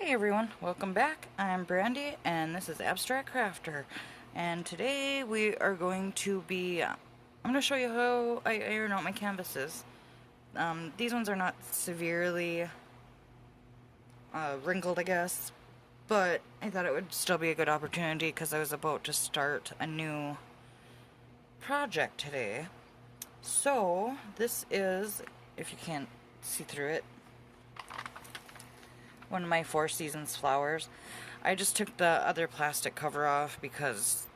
Hey everyone, welcome back. I'm Brandy and this is Abstract Crafter. And today we are going to be, I'm going to show you how I iron out my canvases. These ones are not severely wrinkled, I guess, but I thought it would still be a good opportunity because I was about to start a new project today. So this is, if you can't see through it, one of my Four Seasons flowers. I just took the other plastic cover off because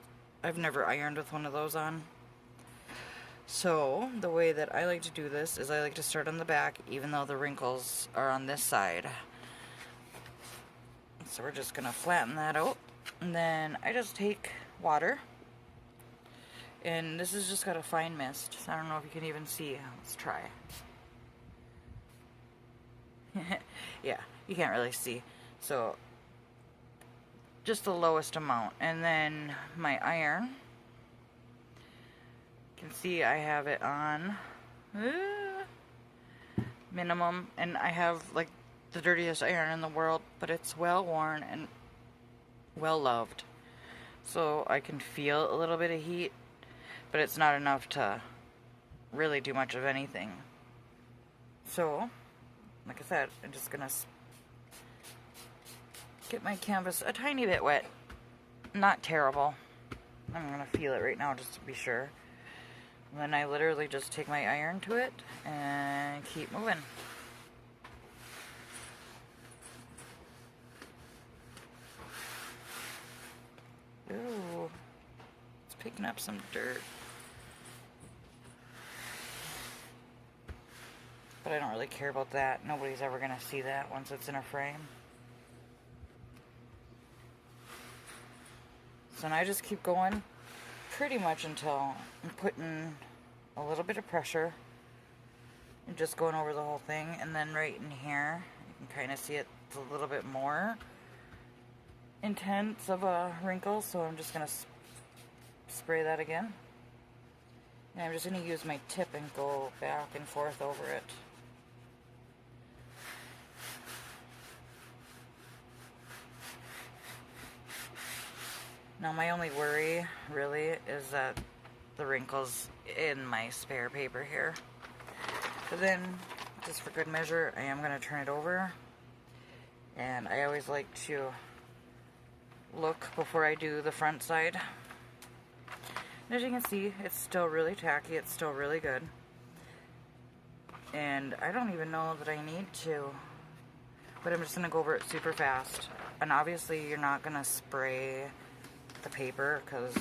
I've never ironed with one of those on. So the way that I like to do this is I like to start on the back even though the wrinkles are on this side. So we're just gonna flatten that out, and then I just take water, and this has just got a fine mist, so I don't know if you can even see. Let's try. Yeah, you can't really see. So just the lowest amount, and then my iron, you can see I have it on minimum, and I have like the dirtiest iron in the world, but it's well worn and well loved, so I can feel a little bit of heat, but it's not enough to really do much of anything. So like I said, I'm just gonna get my canvas a tiny bit wet. Not terrible. I'm gonna feel it right now just to be sure. And then I literally just take my iron to it and keep moving. Ooh, it's picking up some dirt. But I don't really care about that. Nobody's ever gonna see that once it's in a frame. So now I just keep going pretty much until I'm putting a little bit of pressure and just going over the whole thing. And then right in here, you can kind of see it's a little bit more intense of a wrinkle. So I'm just gonna spray that again. And I'm just gonna use my tip and go back and forth over it. Now my only worry really is that the wrinkles in my spare paper here. But then, just for good measure, I am going to turn it over. And I always like to look before I do the front side. And as you can see, it's still really tacky, it's still really good. And I don't even know that I need to, but I'm just going to go over it super fast. And obviously you're not going to spray the paper because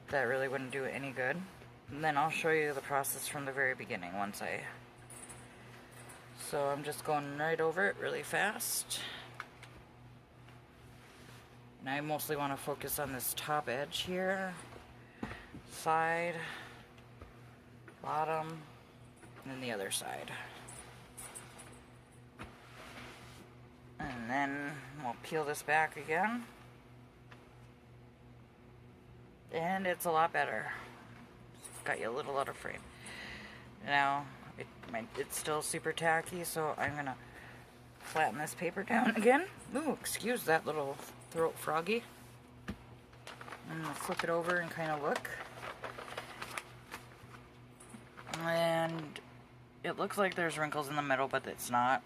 that really wouldn't do any good. And then I'll show you the process from the very beginning so I'm just going right over it really fast. And I mostly want to focus on this top edge here, side, bottom, and then the other side. And then we'll peel this back again. And it's a lot better. Got you a little out of frame. Now, it's still super tacky, so I'm gonna flatten this paper down again. Ooh, excuse that little throat froggy. I'm gonna flip it over and kind of look. And it looks like there's wrinkles in the middle, but it's not.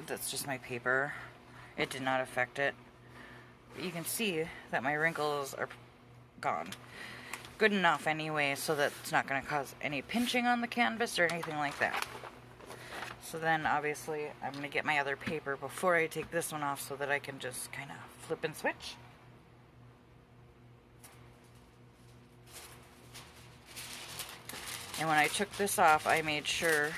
That's just my paper. It did not affect it. But you can see that my wrinkles are gone. Good enough anyway, so that it's not going to cause any pinching on the canvas or anything like that. So then obviously I'm going to get my other paper before I take this one off so that I can just kind of flip and switch. And when I took this off, I made sure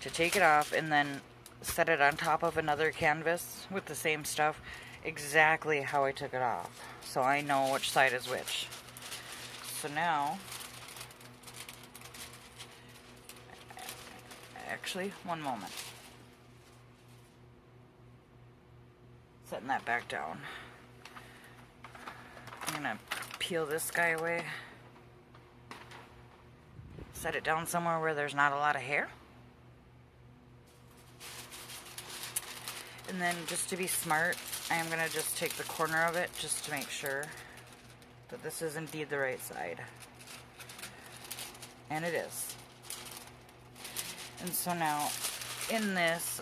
to take it off and then set it on top of another canvas with the same stuff exactly how I took it off, so I know which side is which. So now, actually, one moment. Setting that back down. I'm gonna peel this guy away. Set it down somewhere where there's not a lot of hair. And then just to be smart, I am going to just take the corner of it just to make sure that this is indeed the right side. And it is. And so now, in this,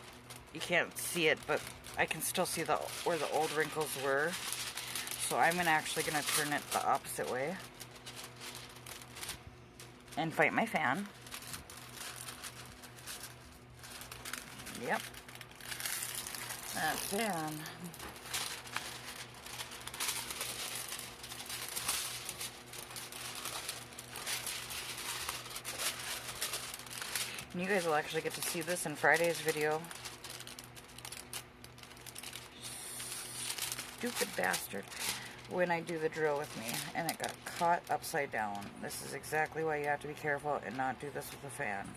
you can't see it, but I can still see where the old wrinkles were. So I'm actually going to turn it the opposite way and fight my fan. Yep. That fan. And you guys will actually get to see this in Friday's video. Stupid bastard. When I do the drill with me and it got caught upside down. This is exactly why you have to be careful and not do this with a fan.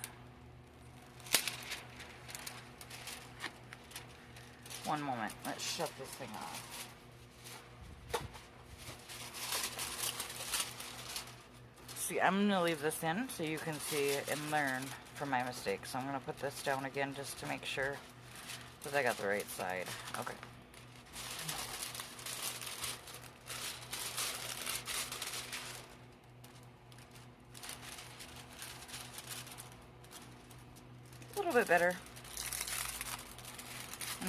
One moment. Let's shut this thing off. See, I'm going to leave this in so you can see and learn from my mistakes. So I'm going to put this down again just to make sure that I got the right side. Okay. A little bit better.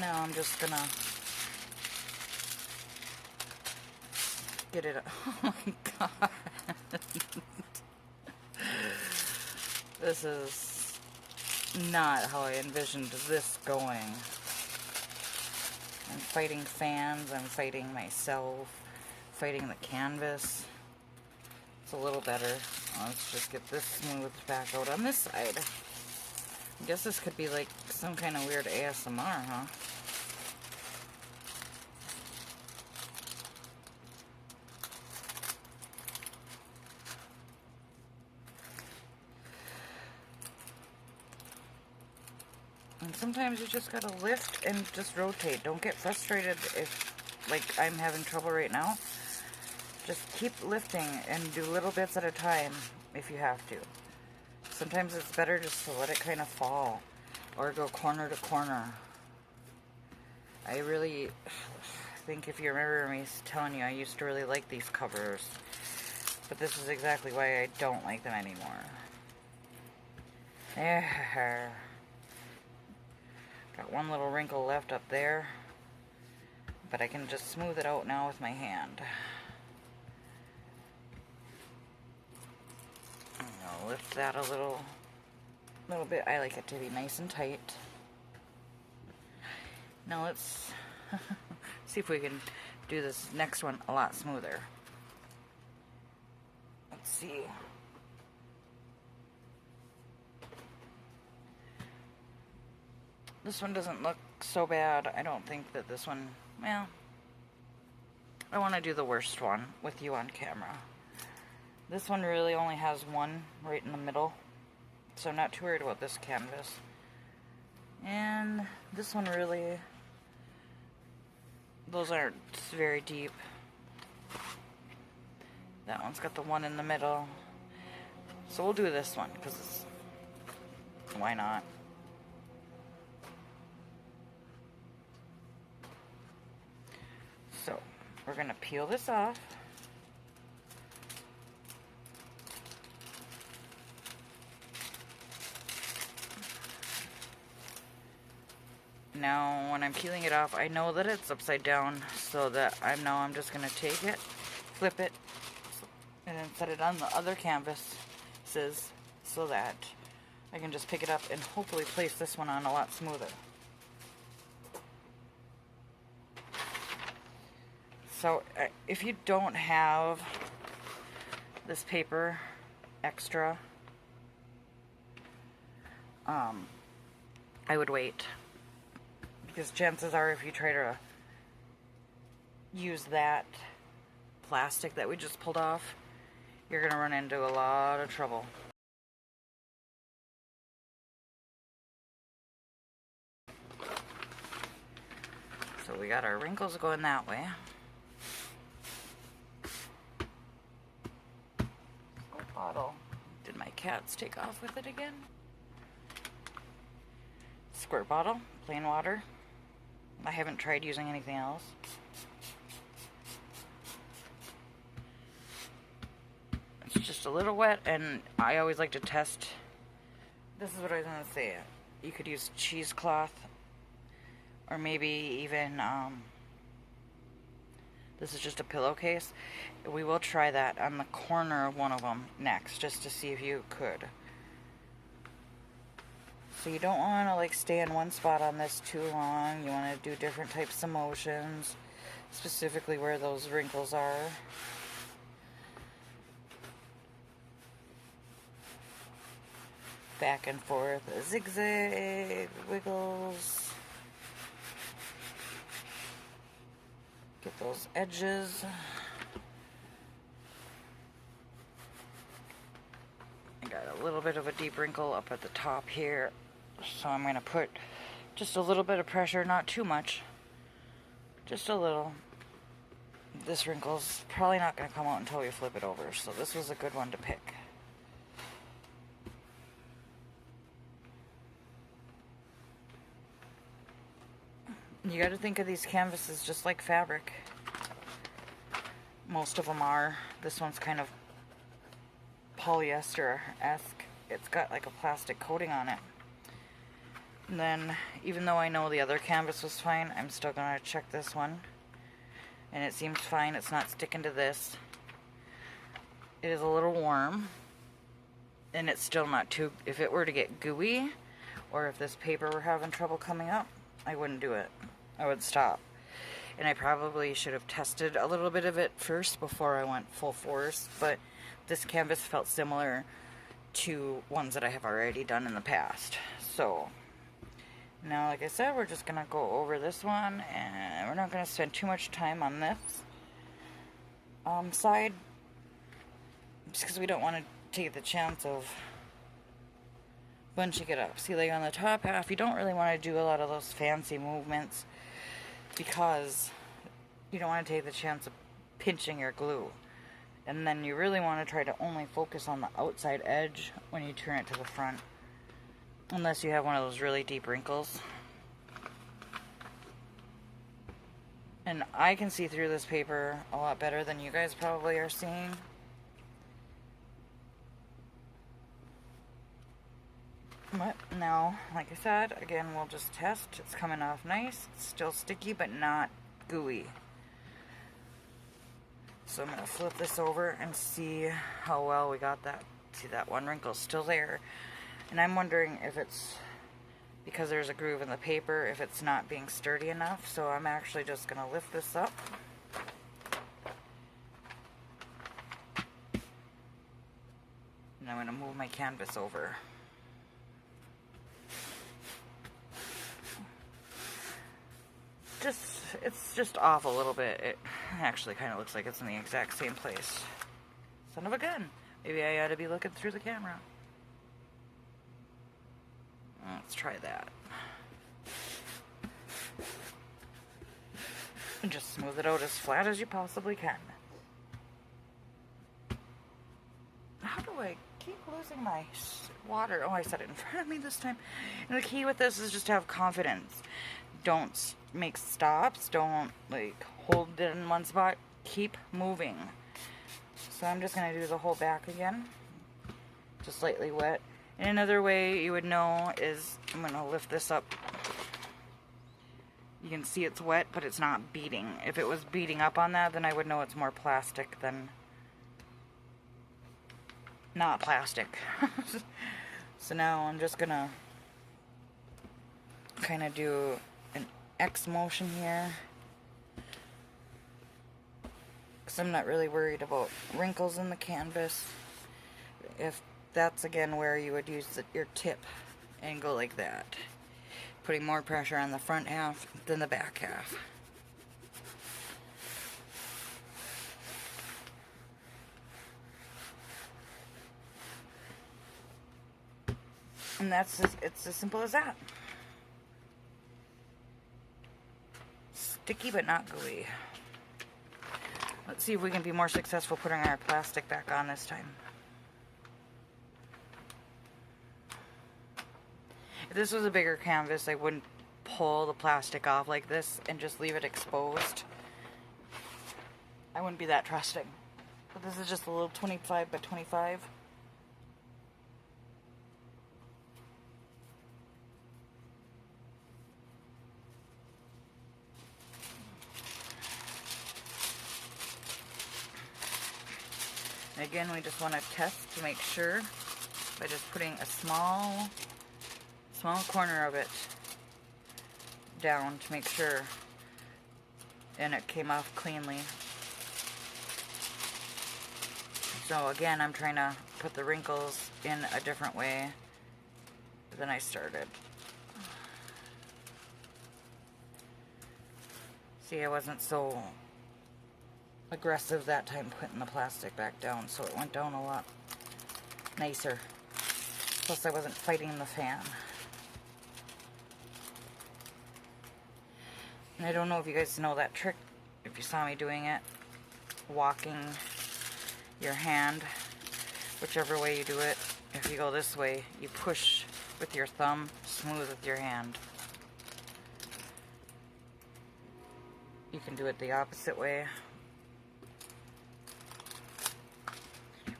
Now I'm just gonna get it. Oh my god. This is not how I envisioned this going. I'm fighting fans, I'm fighting myself, fighting the canvas. It's a little better. Let's just get this smoothed back out on this side. I guess this could be like some kind of weird ASMR, huh? And sometimes you just gotta lift and just rotate. Don't get frustrated if, like, I'm having trouble right now. Just keep lifting and do little bits at a time if you have to. Sometimes it's better just to let it kind of fall or go corner to corner. I really think, if you remember me telling you, I used to really like these covers, but this is exactly why I don't like them anymore. There. Got one little wrinkle left up there, but I can just smooth it out now with my hand. I'll lift that a little bit. I like it to be nice and tight. Now let's see if we can do this next one a lot smoother. Let's see. This one doesn't look so bad. I don't think that this one, well, I want to do the worst one with you on camera. This one really only has one right in the middle, so I'm not too worried about this canvas. And this one really, those aren't very deep. That one's got the one in the middle. So we'll do this one, because why not? So, we're going to peel this off. Now, when I'm peeling it off, I know that it's upside down, so that I'm just going to take it, flip it, and then set it on the other canvases so that I can just pick it up and hopefully place this one on a lot smoother. So, if you don't have this paper extra, I would wait. Because chances are, if you try to use that plastic that we just pulled off, you're going to run into a lot of trouble. So we got our wrinkles going that way. Bottle. Did my cats take off with it again? Squirt bottle, plain water. I haven't tried using anything else. It's just a little wet, and I always like to test. This is what I was going to say. You could use cheesecloth, or maybe even, this is just a pillowcase. We will try that on the corner of one of them next, just to see if you could. So you don't want to like stay in one spot on this too long. You want to do different types of motions, specifically where those wrinkles are. Back and forth, zigzag, wiggles. Get those edges. I got a little bit of a deep wrinkle up at the top here, so I'm going to put just a little bit of pressure, not too much, just a little. This wrinkle's probably not going to come out until we flip it over, so this was a good one to pick. You got to think of these canvases just like fabric. Most of them are. This one's kind of polyester-esque. It's got like a plastic coating on it. And then, even though I know the other canvas was fine, I'm still going to check this one. And it seems fine. It's not sticking to this. It is a little warm. And it's still not too... If it were to get gooey, or if this paper were having trouble coming up, I wouldn't do it. I would stop. And I probably should have tested a little bit of it first before I went full force, but this canvas felt similar to ones that I have already done in the past. So now, like I said, we're just gonna go over this one, and we're not gonna spend too much time on this side, just because we don't want to take the chance of bunching it up. See, like on the top half, you don't really want to do a lot of those fancy movements because you don't want to take the chance of pinching your glue. And then you really want to try to only focus on the outside edge when you turn it to the front, unless you have one of those really deep wrinkles. And I can see through this paper a lot better than you guys probably are seeing. But now, like I said, again, we'll just test. It's coming off nice. It's still sticky, but not gooey. So I'm going to flip this over and see how well we got that. See, that one wrinkle's still there. And I'm wondering if it's because there's a groove in the paper, if it's not being sturdy enough. So I'm actually just going to lift this up. And I'm going to move my canvas over. It's just off a little bit. It actually kind of looks like it's in the exact same place. Son of a gun. Maybe I ought to be looking through the camera. Let's try that. And just smooth it out as flat as you possibly can. How do I keep losing my water? Oh, I set it in front of me this time. And the key with this is just to have confidence. Don't make stops. Don't like hold it in one spot. Keep moving. So I'm just going to do the whole back again. Just lightly wet. And another way you would know is I'm going to lift this up. You can see it's wet, but it's not beading. If it was beading up on that, then I would know it's more plastic than not plastic. So now I'm just going to kind of do an X motion here, because I'm not really worried about wrinkles in the canvas. If that's again where you would use your tip and go like that, putting more pressure on the front half than the back half. And it's as simple as that. Sticky but not gooey. Let's see if we can be more successful putting our plastic back on this time. If this was a bigger canvas, I wouldn't pull the plastic off like this and just leave it exposed, I wouldn't be that trusting. But this is just a little 25 by 25. And again, we just want to test to make sure by just putting a small corner of it down to make sure, and it came off cleanly. So again, I'm trying to put the wrinkles in a different way than I started. See, I wasn't so aggressive that time putting the plastic back down, so it went down a lot nicer. Plus I wasn't fighting the fan. And I don't know if you guys know that trick, if you saw me doing it, walking your hand, whichever way you do it. If you go this way, you push with your thumb, smooth with your hand. You can do it the opposite way,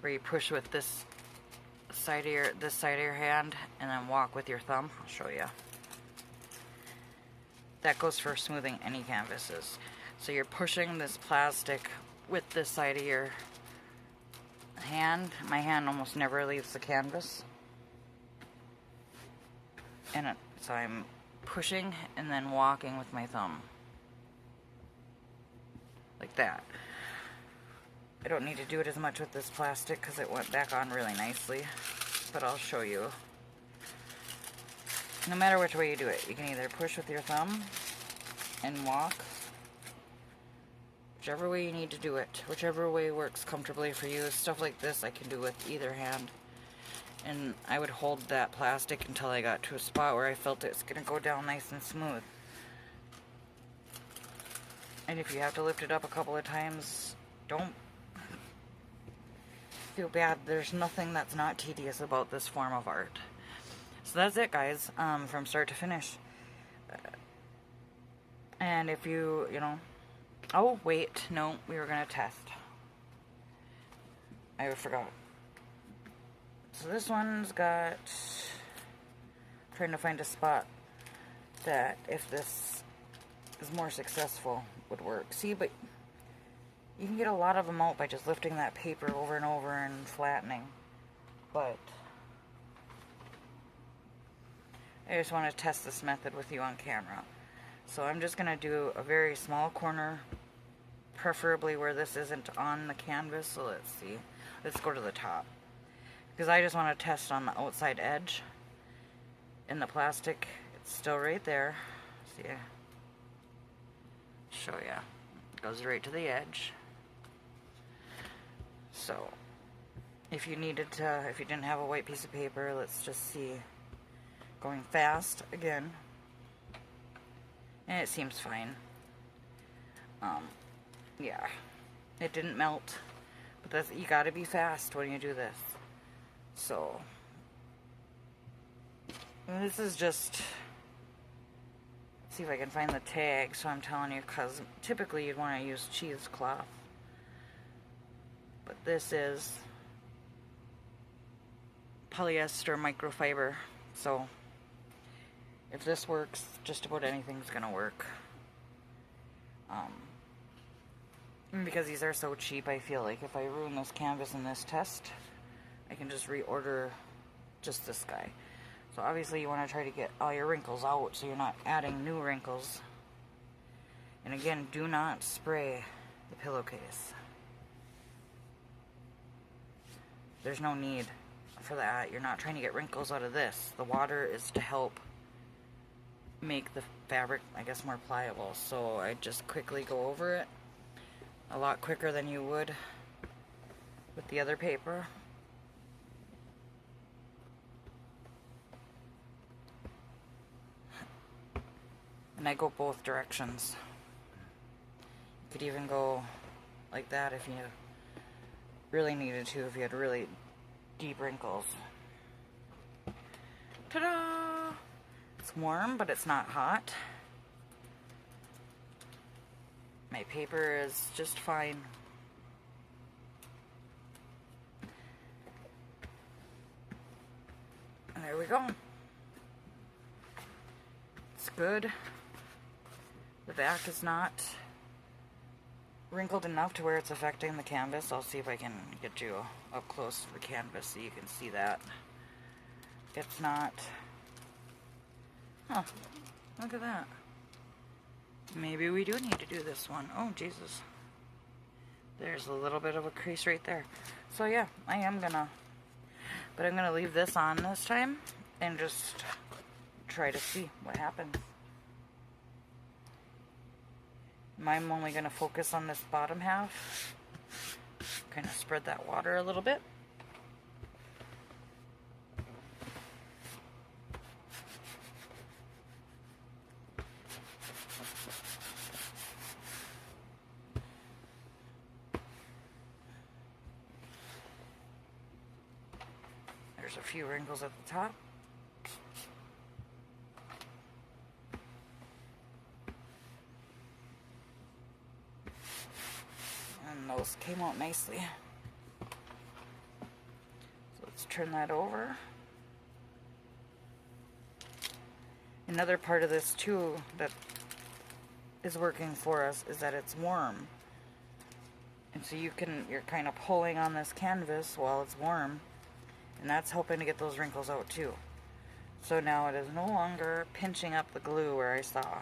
where you push with this side of your hand and then walk with your thumb. I'll show you. That goes for smoothing any canvases. So you're pushing this plastic with this side of your hand. My hand almost never leaves the canvas. So I'm pushing and then walking with my thumb. Like that. I don't need to do it as much with this plastic because it went back on really nicely. But I'll show you. No matter which way you do it, you can either push with your thumb and walk. Whichever way you need to do it. Whichever way works comfortably for you. Stuff like this I can do with either hand. And I would hold that plastic until I got to a spot where I felt it's going to go down nice and smooth. And if you have to lift it up a couple of times, don't feel bad. There's nothing that's not tedious about this form of art. So that's it, guys, from start to finish. And if you know, oh wait, no, we were gonna test. I forgot. So this one's got, trying to find a spot that if this is more successful would work. See, but you can get a lot of them out by just lifting that paper over and over and flattening. But I just want to test this method with you on camera. So I'm just going to do a very small corner, preferably where this isn't on the canvas. So let's see. Let's go to the top. Because I just want to test on the outside edge. And the plastic, it's still right there. See? Show ya. It goes right to the edge. So, if you needed to, if you didn't have a white piece of paper, let's just see. Going fast again. And it seems fine. Yeah. It didn't melt. But that's, you gotta be fast when you do this. So, this is just, let's see if I can find the tag, so I'm telling you, because typically you'd want to use cheesecloth. But this is polyester microfiber, so if this works, just about anything's gonna work. Because these are so cheap, I feel like if I ruin this canvas in this test, I can just reorder just this guy. So obviously you want to try to get all your wrinkles out so you're not adding new wrinkles. And again, do not spray the pillowcase. There's no need for that. You're not trying to get wrinkles out of this. The water is to help make the fabric, I guess, more pliable. So I just quickly go over it a lot quicker than you would with the other paper. And I go both directions. You could even go like that if you really needed to, if you had really deep wrinkles. Ta-da! It's warm, but it's not hot. My paper is just fine. And there we go. It's good. The back is not wrinkled enough to where it's affecting the canvas. I'll see if I can get you up close to the canvas so you can see that. It's not. Oh, look at that. Maybe we do need to do this one. Oh, Jesus. There's a little bit of a crease right there. So yeah, I am gonna, but I'm gonna leave this on this time and just try to see what happens. I'm only gonna focus on this bottom half. Kind of spread that water a little bit. There's a few wrinkles at the top. And those came out nicely. So let's turn that over. Another part of this too that is working for us is that it's warm. And so you're kind of pulling on this canvas while it's warm. And that's helping to get those wrinkles out too. So now it is no longer pinching up the glue where I saw.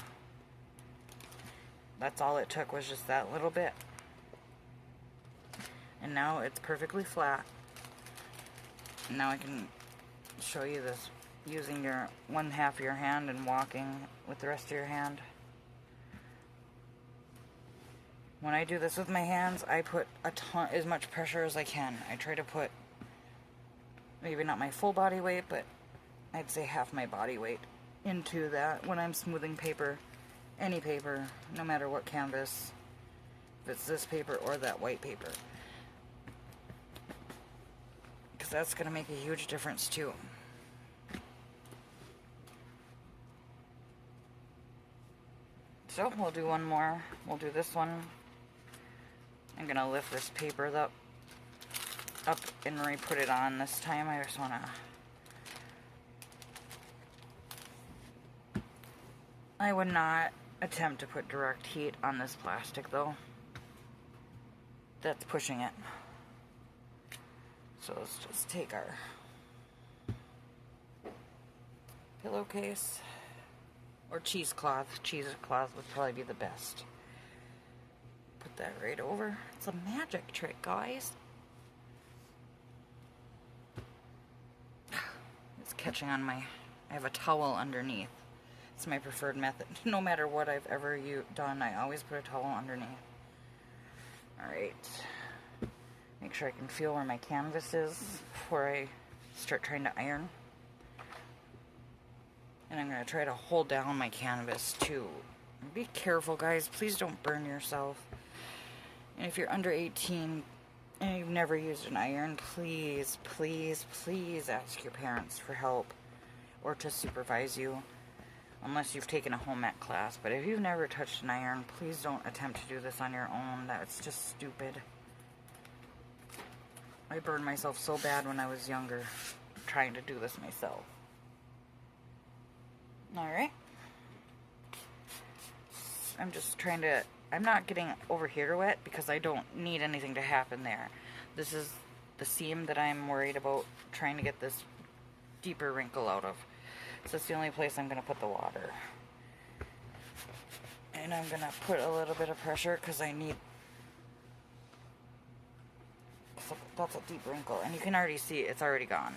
That's all it took, was just that little bit. And now it's perfectly flat. And now I can show you this using your one half of your hand and walking with the rest of your hand. When I do this with my hands, I put as much pressure as I can. I try to put maybe not my full body weight, but I'd say half my body weight into that when I'm smoothing paper, any paper, no matter what canvas, if it's this paper or that white paper. Because that's going to make a huge difference too. So we'll do one more. We'll do this one. I'm going to lift this paper up and re-put it on this time. I just want to... I would not attempt to put direct heat on this plastic though. That's pushing it. So let's just take our pillowcase or cheesecloth. Cheesecloth would probably be the best. Put that right over. It's a magic trick, guys. It's catching on my... I have a towel underneath. It's my preferred method. No matter what I've ever done, I always put a towel underneath. Alright. Make sure I can feel where my canvas is before I start trying to iron. And I'm going to try to hold down my canvas too. Be careful, guys. Please don't burn yourself. And if you're under 18 and you've never used an iron, please, please, please ask your parents for help or to supervise you, unless you've taken a home ec class. But if you've never touched an iron, please don't attempt to do this on your own. That's just stupid. I burned myself so bad when I was younger trying to do this myself. Alright. I'm just trying to... I'm not getting over here wet because I don't need anything to happen there. This is the seam that I'm worried about trying to get this deeper wrinkle out of. So it's the only place I'm going to put the water. And I'm going to put a little bit of pressure because I need... That's a deep wrinkle. And you can already see it's already gone.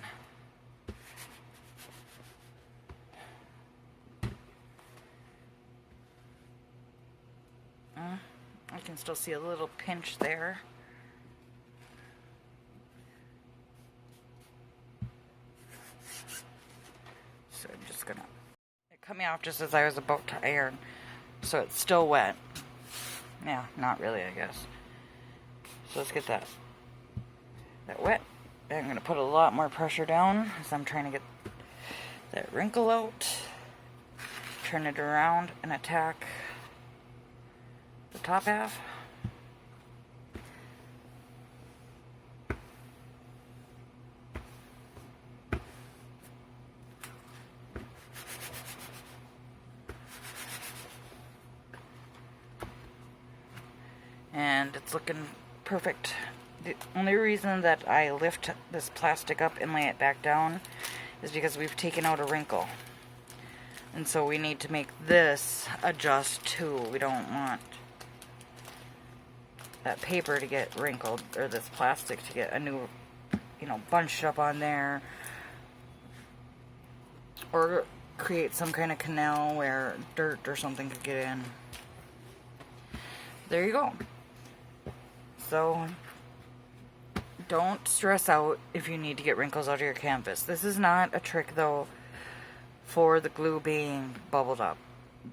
I can still see a little pinch there. So I'm just gonna... It cut me off just as I was about to iron. So it's still wet. Yeah, not really, I guess. So let's get that wet. And I'm gonna put a lot more pressure down as I'm trying to get that wrinkle out. turn it around and attack the top half. And it's looking perfect. The only reason that I lift this plastic up and lay it back down is because we've taken out a wrinkle. And so we need to make this adjust too. We don't want that paper to get wrinkled, or this plastic to get a new, bunched up on there, or create some kind of canal where dirt or something could get in. There you go. So don't stress out if you need to get wrinkles out of your canvas. This is not a trick though for the glue being bubbled up.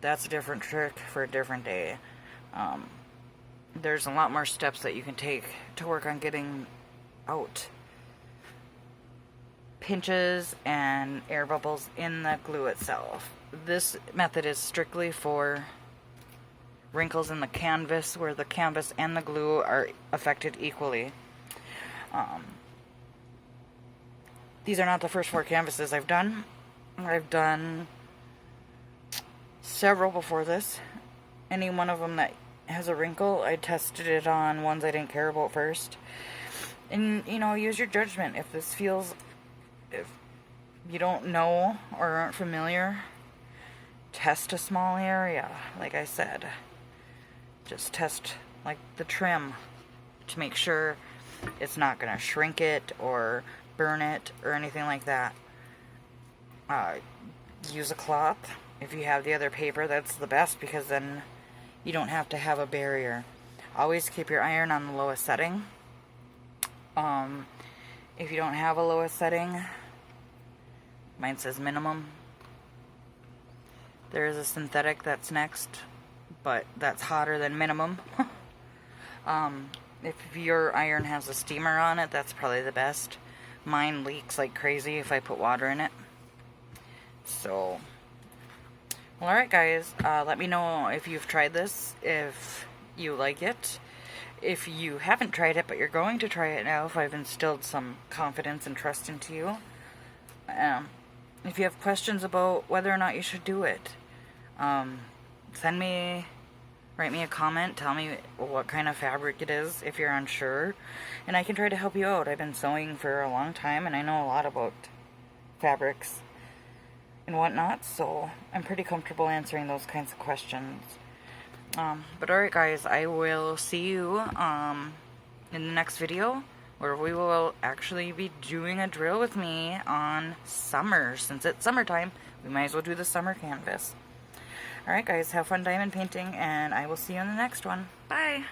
That's a different trick for a different day. There's a lot more steps that you can take to work on getting out pinches and air bubbles in the glue itself. This method is strictly for wrinkles in the canvas where the canvas and the glue are affected equally. These are not the first 4 canvases I've done. I've done several before this. Any one of them that has a wrinkle, I tested it on ones I didn't care about first. And, use your judgment. If you don't know or aren't familiar, test a small area, like I said. Just test, like, the trim to make sure it's not going to shrink it or burn it or anything like that. Use a cloth. If you have the other paper, that's the best, because then you don't have to have a barrier. Always keep your iron on the lowest setting. If you don't have a lowest setting, mine says minimum. There is a synthetic that's next, but that's hotter than minimum. If your iron has a steamer on it, that's probably the best. Mine leaks like crazy if I put water in it. So, well, alright guys, let me know if you've tried this, if you like it. If you haven't tried it, but you're going to try it now, if I've instilled some confidence and trust into you. If you have questions about whether or not you should do it, write me a comment, tell me what kind of fabric it is if you're unsure, and I can try to help you out. I've been sewing for a long time and I know a lot about fabrics and whatnot, so I'm pretty comfortable answering those kinds of questions. But alright guys, I will see you in the next video, where we will actually be doing a drill with me on summer. Since it's summertime, we might as well do the summer canvas. Alright guys, have fun diamond painting, and I will see you in the next one. Bye!